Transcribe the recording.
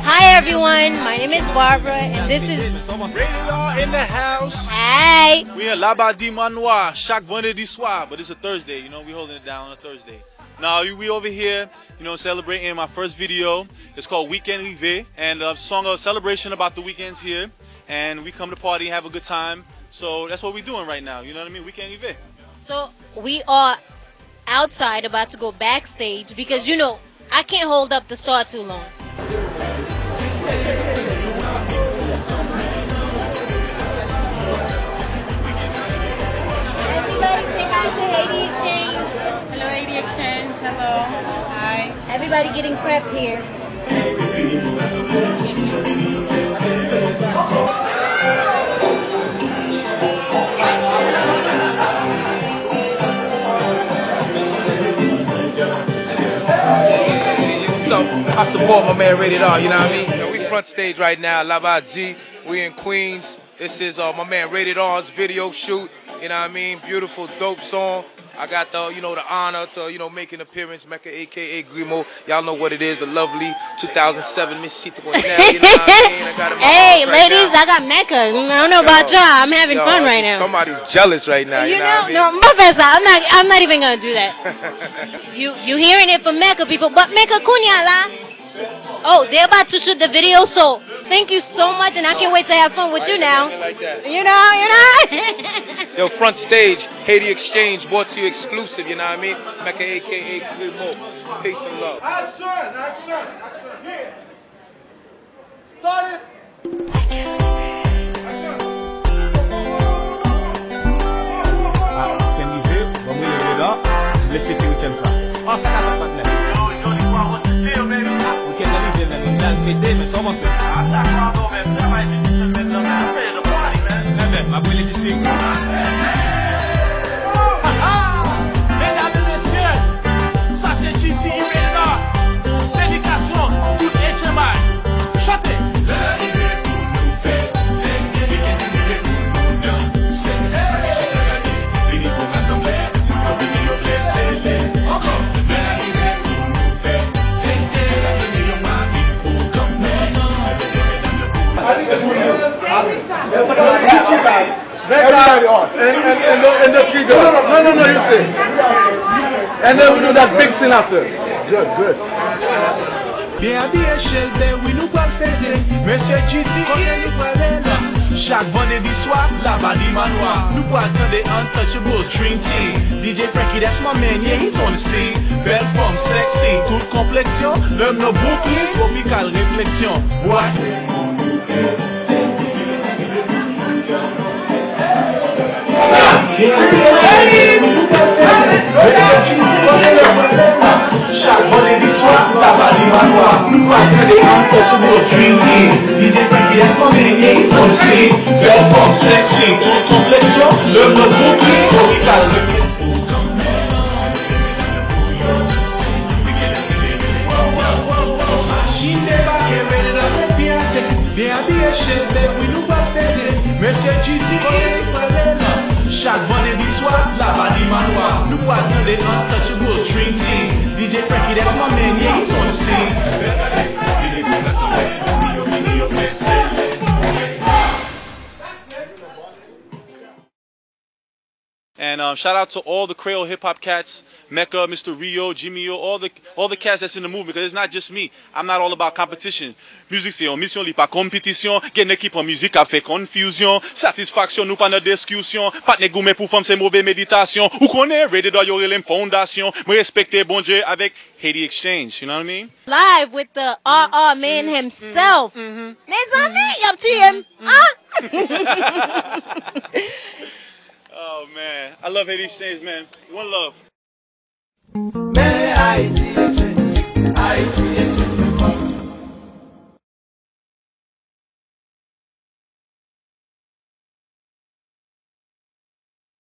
Hi everyone, my name is Barbara and this is Rated R in the house. Hi. We are là-bas dimanche noir, chaque vendredi soir, but it's a Thursday, you know, we holding it down on a Thursday. Now we over here, you know, celebrating my first video. It's called Weekend Rive, and a song of celebration about the weekends here. And we come to party and have a good time. So that's what we're doing right now, you know what I mean? Weekend Rive. So we are outside about to go backstage because you know I can't hold up the star too long. Everybody say hi to HaitiXchange. Hello, HaitiXchange. Hello. Hi. Everybody getting prepped here. So I support my man Rated R, you know what I mean? You know, we front stage right now, là-bas G. We in Queens. This is my man Rated R's video shoot. You know what I mean? Beautiful, dope song. I got the, you know, the honor to, you know, make an appearance, Mecca, aka Grimo. Y'all know what it is, the lovely 2007 Miss Sita Cornell, you know what I mean? I got it in my Hey, arms right ladies, now. I got Mecca. I don't know about y'all. I'm having fun right now. Somebody's jealous right now, you know what I mean? No, Professor, I'm not even gonna do that. You hearing it from Mecca people, but Mecca Kunyala. Oh, they're about to shoot the video, so thank you so much, and I can't wait to have fun with you now. Like that. You know. Yo, front stage, HaitiXchange, brought to you exclusive, you know what I mean? Mecca, aka Grimo. Peace and love. Action! Here. Start it. Everybody on. And the three girls. No, you stay. And then we do that big scene after. Good. Bien habillé chez le bain, oui nous pas le fêter. Monsieur GC, on est nous pas là. Chaque vendredi soir, là-bas dimanche noir. Nous pas attendre Untouchable Dream Team. DJ Frankie, that's my man, yeah, he's on the scene. Belle femme, sexy, toute complexion. L'homme no boucle, tropical réflexion. Voici. Chaque vendredi soir, là-bas dimanche noir. Nous pas attendre Untouchable Dream Team. DJ Frankie, that's my man, yeah, he's on the scene. Belle femme, sexy, toute complexion. L'homme no boucle, tropical réflexion. Bien habillé chez le bain, oui nous pas fêter. Monsieur GC, chaque vendredi soir, là-bas dimanche noir. Nous pas attendre Untouchable Dream Team. DJ Frankie, that's my man, yeah, he's on the scene. And shout out to all the Creole hip hop cats, Mecca, Mr. Rio, Jimmy, all the cats that's in the movement. Because it's not just me. I'm not all about competition. Musique c'est une mission, li pas compétition. Gen équipe en musique a fait confusion. Satisfaction, nous pas de discussion. Pas de gourmet pour femme, c'est mauvaise méditation. Ou connaît, Rated R, yo relève fondation. Me respecter bon Dieu avec HaitiXchange. You know what I mean? Live with the RR man himself. Mes amis, up to him. Oh man, I love HaitiXchange, man. One love. Mais